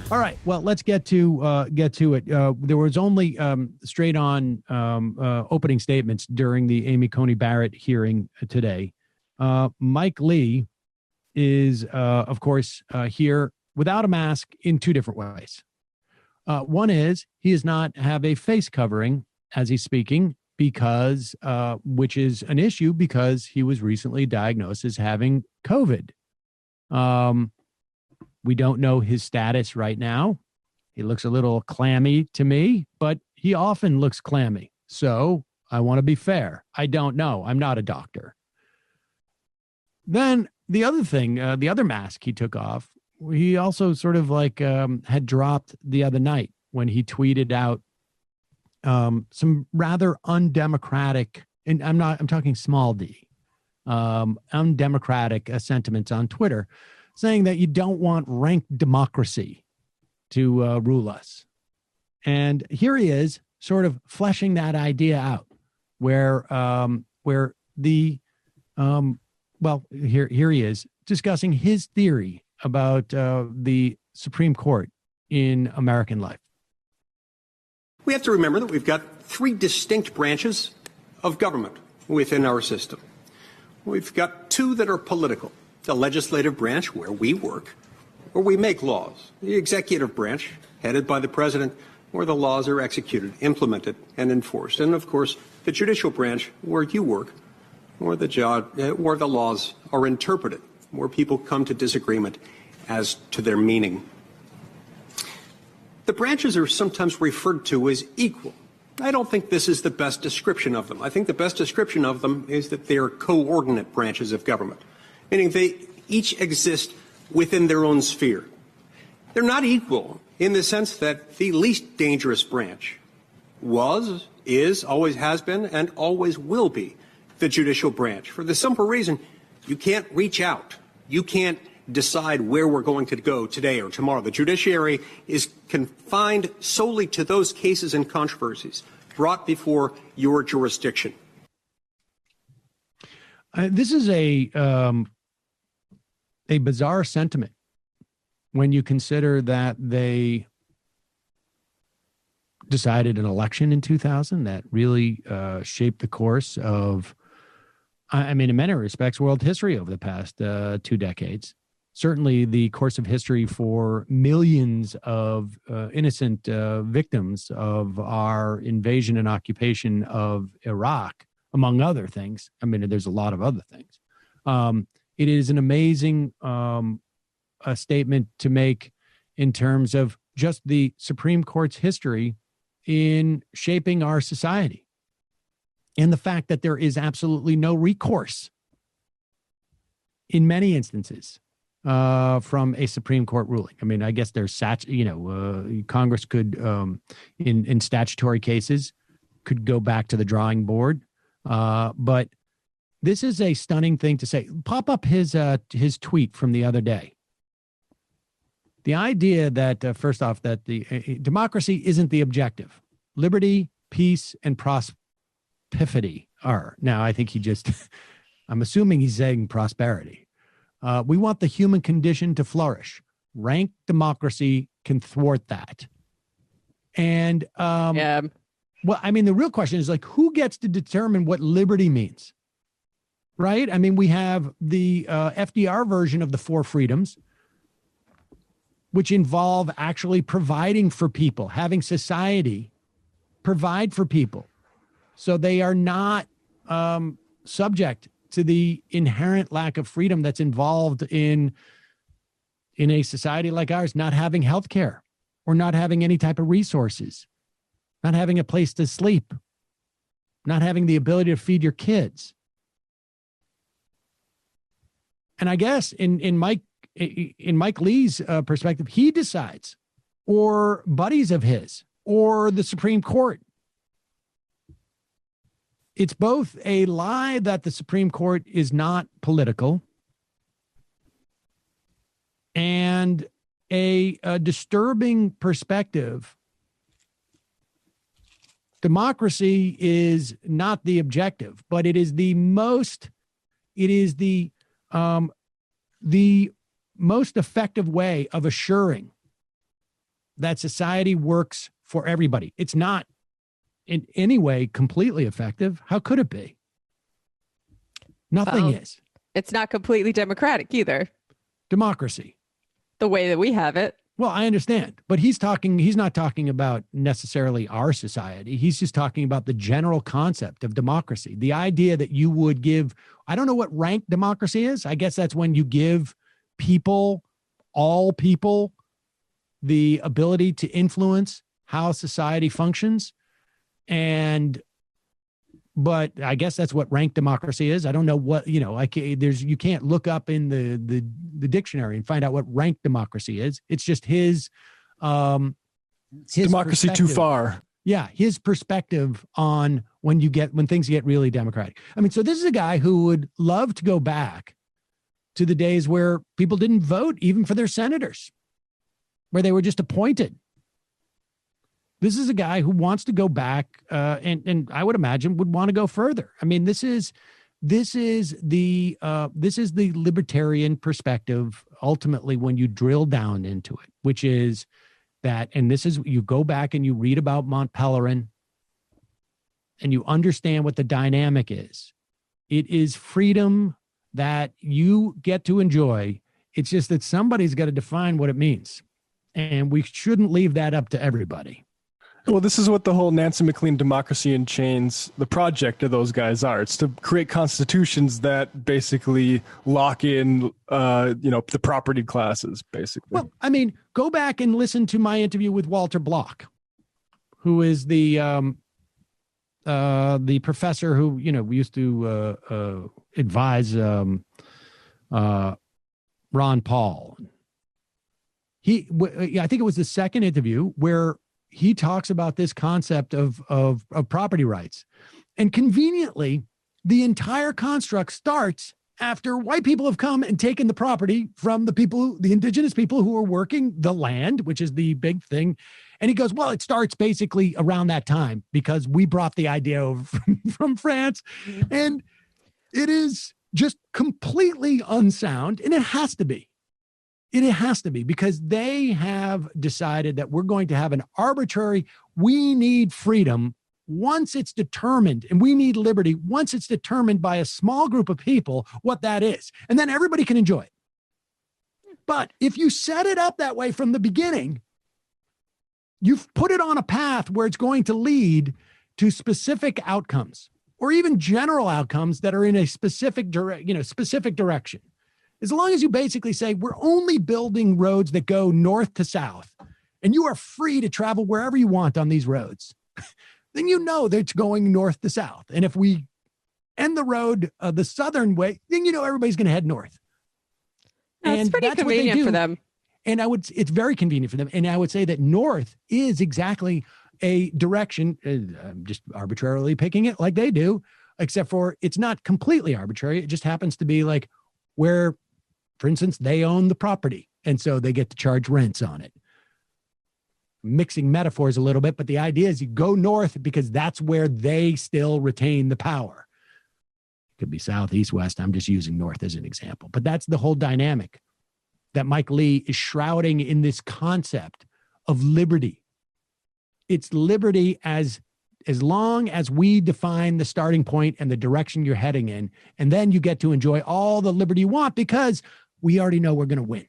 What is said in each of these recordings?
All right. Well, let's get to it. There was only straight on opening statements during the Amy Coney Barrett hearing today. Mike Lee is, of course, here without a mask in two different ways. One is he does not have a face covering as he's speaking because, which is an issue because he was recently diagnosed as having COVID. We don't know his status right now. He looks a little clammy to me, but he often looks clammy. So I want to be fair. I don't know. I'm not a doctor. Then the other thing, the other mask he took off, he also sort of like had dropped the other night when he tweeted out some rather undemocratic, and I'm talking small d, undemocratic sentiments on Twitter, saying that you don't want rank democracy to rule us. And here he is sort of fleshing that idea out where the, here he is discussing his theory about the Supreme Court in American life. We have to remember that we've got three distinct branches of government within our system. We've got two that are political. The legislative branch, where we work, where we make laws. The executive branch, headed by the president, where the laws are executed, implemented, and enforced. And, of course, the judicial branch, where you work, where the laws are interpreted, where people come to disagreement as to their meaning. The branches are sometimes referred to as equal. I don't think this is the best description of them. I think the best description of them is that they are coordinate branches of government, meaning they each exist within their own sphere. They're not equal in the sense that the least dangerous branch was, is, always has been, and always will be the judicial branch. For the simple reason, you can't reach out. You can't decide where we're going to go today or tomorrow. The judiciary is confined solely to those cases and controversies brought before your jurisdiction. This is a bizarre sentiment when you consider that they decided an election in 2000 that really shaped the course of, I mean, in many respects, world history over the past 2 decades. Certainly the course of history for millions of innocent victims of our invasion and occupation of Iraq, among other things. I mean, there's a lot of other things. It is an amazing a statement to make in terms of just the Supreme Court's history in shaping our society and the fact that there is absolutely no recourse in many instances from a Supreme Court ruling. I mean, I guess there's Congress could, in statutory cases, could go back to the drawing board. But this is a stunning thing to say. Pop up his tweet from the other day. The idea that, first off, that the democracy isn't the objective. Liberty, peace, and prosperity are. Now, I think I'm assuming he's saying prosperity. We want the human condition to flourish. Rank democracy can thwart that. And, well, I mean, the real question is, like, who gets to determine what liberty means? Right? I mean, we have the FDR version of the four freedoms, which involve actually providing for people, having society provide for people so they are not subject to the inherent lack of freedom that's involved in a society like ours, not having health care or not having any type of resources, not having a place to sleep, not having the ability to feed your kids. And I guess in Mike Lee's perspective, he decides, or buddies of his, or the Supreme Court. It's both a lie that the Supreme Court is not political and a disturbing perspective. Democracy is not the objective, but it is the most effective way of assuring that society works for everybody. It's not in any way completely effective. How could it be? Nothing is. It's not completely democratic either. Democracy. The way that we have it. Well, I understand, but he's not talking about necessarily our society. He's just talking about the general concept of democracy. The idea that you would give, I don't know what rank democracy is. I guess that's when you give people, all people, the ability to influence how society functions. But I guess that's what rank democracy is. I don't know what, you can't look up in the dictionary and find out what rank democracy is. It's just his democracy too far. Yeah. His perspective on when things get really democratic. I mean, so this is a guy who would love to go back to the days where people didn't vote even for their senators, where they were just appointed. This is a guy who wants to go back, and I would imagine would want to go further. I mean, this is the libertarian perspective. Ultimately, when you drill down into it, which is that, and this is, you go back and you read about Mont Pelerin, and you understand what the dynamic is. It is freedom that you get to enjoy. It's just that somebody's got to define what it means, and we shouldn't leave that up to everybody. Well, this is what the whole Nancy MacLean Democracy in Chains, the project of those guys are. It's to create constitutions that basically lock in, the property classes, basically. Well, I mean, go back and listen to my interview with Walter Block, who is the professor who, used to advise Ron Paul. I think it was the second interview where he talks about this concept of property rights. And conveniently, the entire construct starts after white people have come and taken the property from the indigenous people who are working the land, which is the big thing. And he goes, well, it starts basically around that time because we brought the idea over from France. And it is just completely unsound, and it has to be. It has to be, because they have decided that we're going to have an arbitrary, we need freedom once it's determined, and we need liberty once it's determined by a small group of people what that is. And then everybody can enjoy it. But if you set it up that way from the beginning, you've put it on a path where it's going to lead to specific outcomes, or even general outcomes that are in a specific direction. As long as you basically say, we're only building roads that go north to south, and you are free to travel wherever you want on these roads, then you know that it's going north to south. And if we end the road the southern way, then everybody's going to head north. That's pretty convenient for them. And it's very convenient for them. And I would say that north is exactly a direction, I'm just arbitrarily picking it like they do, except for it's not completely arbitrary. It just happens to be like where, for instance, they own the property, and so they get to charge rents on it. Mixing metaphors a little bit, but the idea is you go north because that's where they still retain the power. It could be south, east, west. I'm just using north as an example, but that's the whole dynamic that Mike Lee is shrouding in this concept of liberty. It's liberty as long as we define the starting point and the direction you're heading in, and then you get to enjoy all the liberty you want because we already know we're going to win.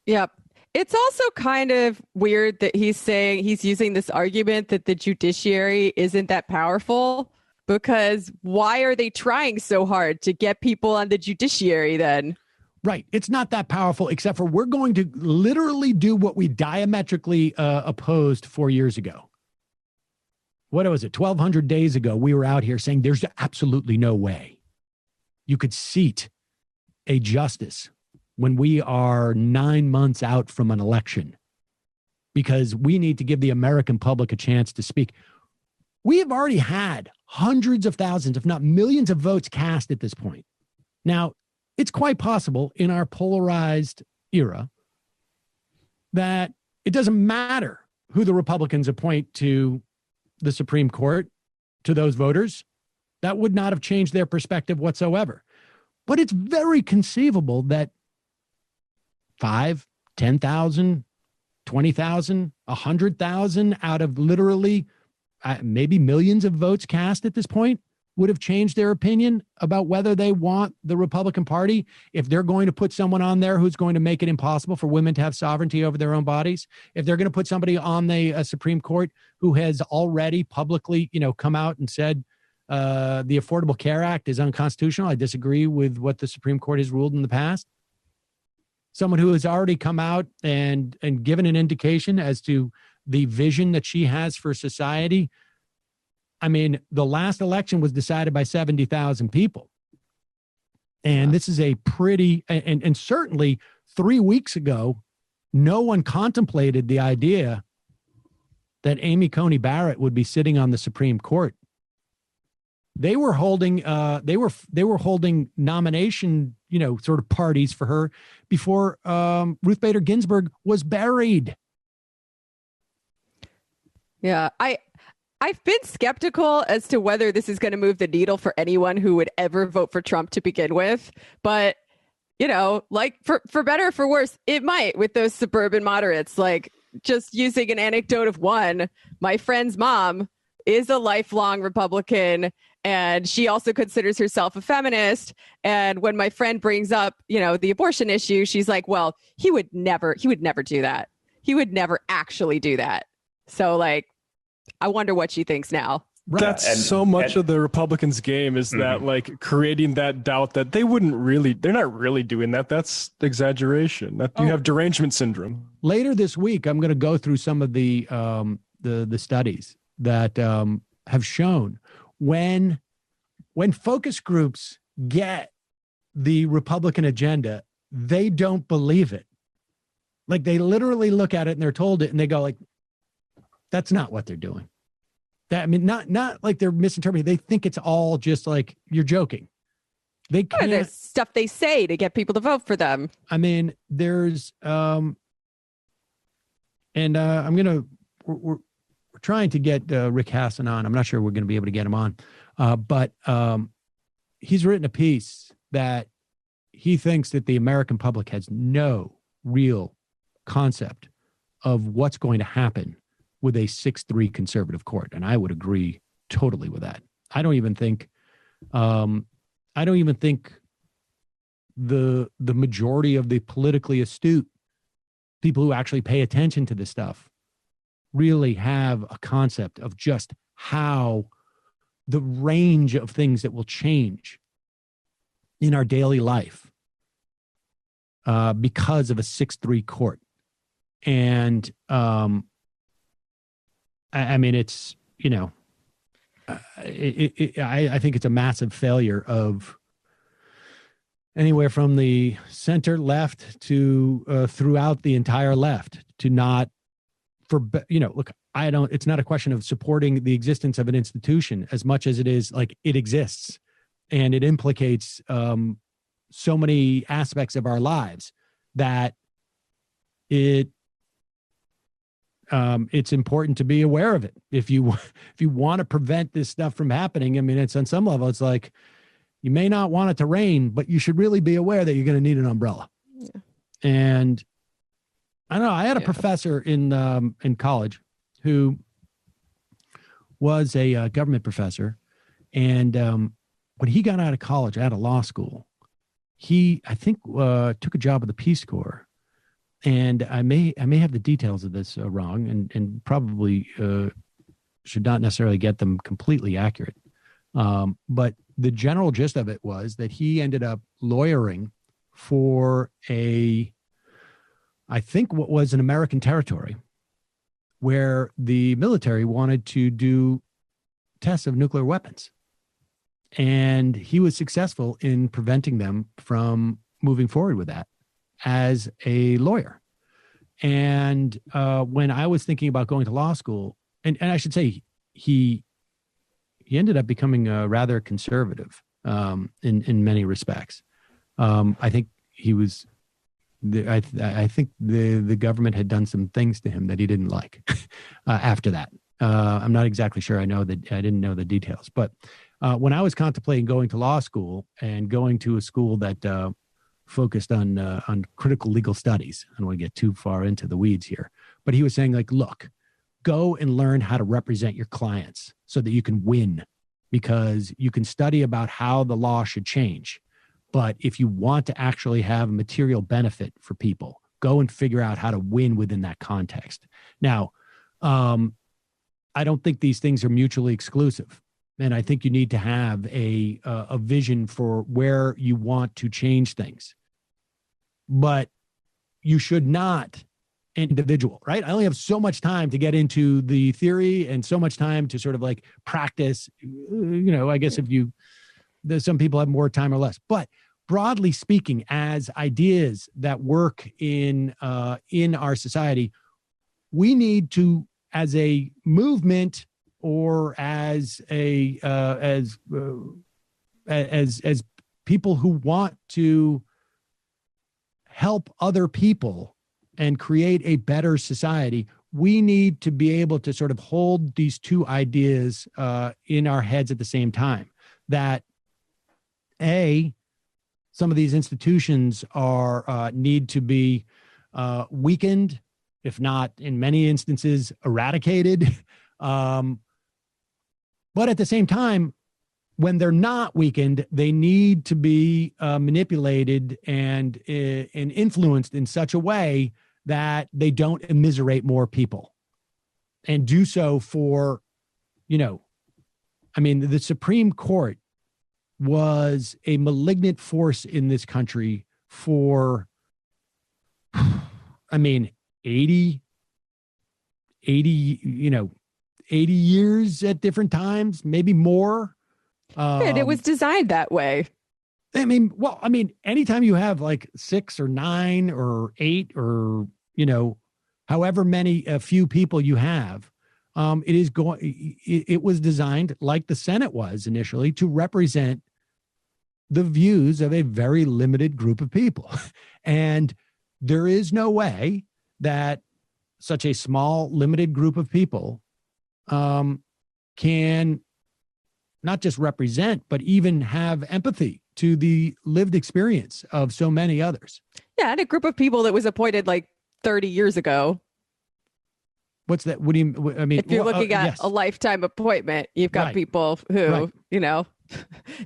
Yep. It's also kind of weird that he's using this argument that the judiciary isn't that powerful, because why are they trying so hard to get people on the judiciary then? Right. It's not that powerful, except for we're going to literally do what we diametrically opposed 4 years ago. What was it? 1,200 days ago, we were out here saying there's absolutely no way you could seat a justice when we are 9 months out from an election, because we need to give the American public a chance to speak. We have already had hundreds of thousands, if not millions of votes cast at this point. Now, it's quite possible in our polarized era that it doesn't matter who the Republicans appoint to the Supreme Court, to those voters. That would not have changed their perspective whatsoever. But it's very conceivable that 5,000, 10,000 20,000, 100,000 out of literally maybe millions of votes cast at this point would have changed their opinion about whether they want the Republican Party if they're going to put someone on there who's going to make it impossible for women to have sovereignty over their own bodies, if they're going to put somebody on the Supreme Court who has already publicly, come out and said the Affordable Care Act is unconstitutional. I disagree with what the Supreme Court has ruled in the past. Someone who has already come out and given an indication as to the vision that she has for society. I mean, the last election was decided by 70,000 people. And this is a pretty, and certainly 3 weeks ago, no one contemplated the idea that Amy Coney Barrett would be sitting on the Supreme Court. They were holding, they were holding nomination, sort of parties for her before Ruth Bader Ginsburg was buried. Yeah, I've been skeptical as to whether this is going to move the needle for anyone who would ever vote for Trump to begin with. But, like for better or for worse, it might with those suburban moderates. Like, just using an anecdote of one, my friend's mom is a lifelong Republican, and she also considers herself a feminist. And when my friend brings up, the abortion issue, she's like, well, he would never do that. He would never actually do that. So, like, I wonder what she thinks now. Right. That's so much of the Republicans' game is that, like, creating that doubt that they're not really doing that. That's exaggeration. That you have derangement syndrome. Later this week, I'm going to go through some of the studies that have shown when focus groups get the Republican agenda, they don't believe it. Like, they literally look at it and they're told it and they go like, that's not what they're doing. Not like they're misinterpreting. They think it's all just like, you're joking. They can't. There's stuff they say to get people to vote for them. I mean, there's, we're trying to get Rick Hassan on. I'm not sure we're going to be able to get him on. But he's written a piece that he thinks that the American public has no real concept of what's going to happen with a 6-3 conservative court. And I would agree totally with that. I don't even think the majority of the politically astute people who actually pay attention to this stuff really have a concept of just how the range of things that will change in our daily life because of a 6-3 court. And I mean, it's, I think it's a massive failure of anywhere from the center left to throughout the entire left to not look, it's not a question of supporting the existence of an institution as much as it is like it exists and it implicates so many aspects of our lives that it's important to be aware of it. If you want to prevent this stuff from happening, I mean, it's on some level, it's like you may not want it to rain, but you should really be aware that you're going to need an umbrella. Yeah. And I don't know. I had a professor in college who was a government professor, and when he got out of college, out of law school, he took a job with the Peace Corps. And I may have the details of this wrong, and probably should not necessarily get them completely accurate. But the general gist of it was that he ended up lawyering for I think what was an American territory where the military wanted to do tests of nuclear weapons. And he was successful in preventing them from moving forward with that as a lawyer. And when I was thinking about going to law school, and I should say he ended up becoming rather conservative in many respects. I think he was. I think the government had done some things to him that he didn't like after that. I'm not exactly sure. I didn't know the details, but when I was contemplating going to law school and going to a school that focused on critical legal studies, I don't want to get too far into the weeds here, but he was saying like, look, go and learn how to represent your clients so that you can win, because you can study about how the law should change. But if you want to actually have a material benefit for people, go and figure out how to win within that context. Now, I don't think these things are mutually exclusive. And I think you need to have a vision for where you want to change things. But you should not individual, right? I only have so much time to get into the theory and so much time to sort of like practice. I guess there's some people have more time or less, but broadly speaking, as ideas that work in our society, we need to, as a movement or as people who want to help other people and create a better society, we need to be able to sort of hold these two ideas in our heads at the same time. That some of these institutions need to be weakened, if not in many instances eradicated. But at the same time, when they're not weakened, they need to be manipulated and influenced in such a way that they don't immiserate more people, and do so for, the Supreme Court was a malignant force in this country for, 80 years at different times, maybe more. And it was designed that way. Anytime you have like 6 or 9 or 8 or, however many, a few people you have, it was designed, like the Senate was initially, to represent the views of a very limited group of people. And there is no way that such a small, limited group of people can not just represent, but even have empathy to the lived experience of so many others. Yeah, and a group of people that was appointed like 30 years ago. What's that? What do you, if you're looking at yes. a lifetime appointment, you've got people who, they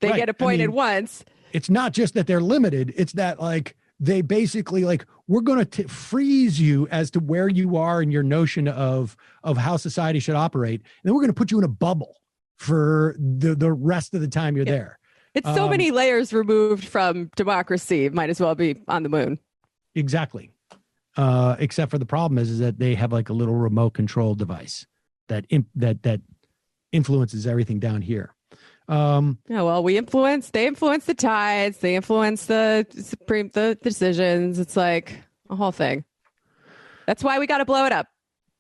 get appointed once. It's not just that they're limited. It's that like, they basically like, we're going to freeze you as to where you are in your notion of how society should operate. And then we're going to put you in a bubble for the rest of the time you're there. It's so many layers removed from democracy. Might as well be on the moon. Exactly. Except for the problem is that they have like a little remote control device that influences everything down here. They influence the tides. They influence the decisions. It's like a whole thing. That's why we got to blow it up.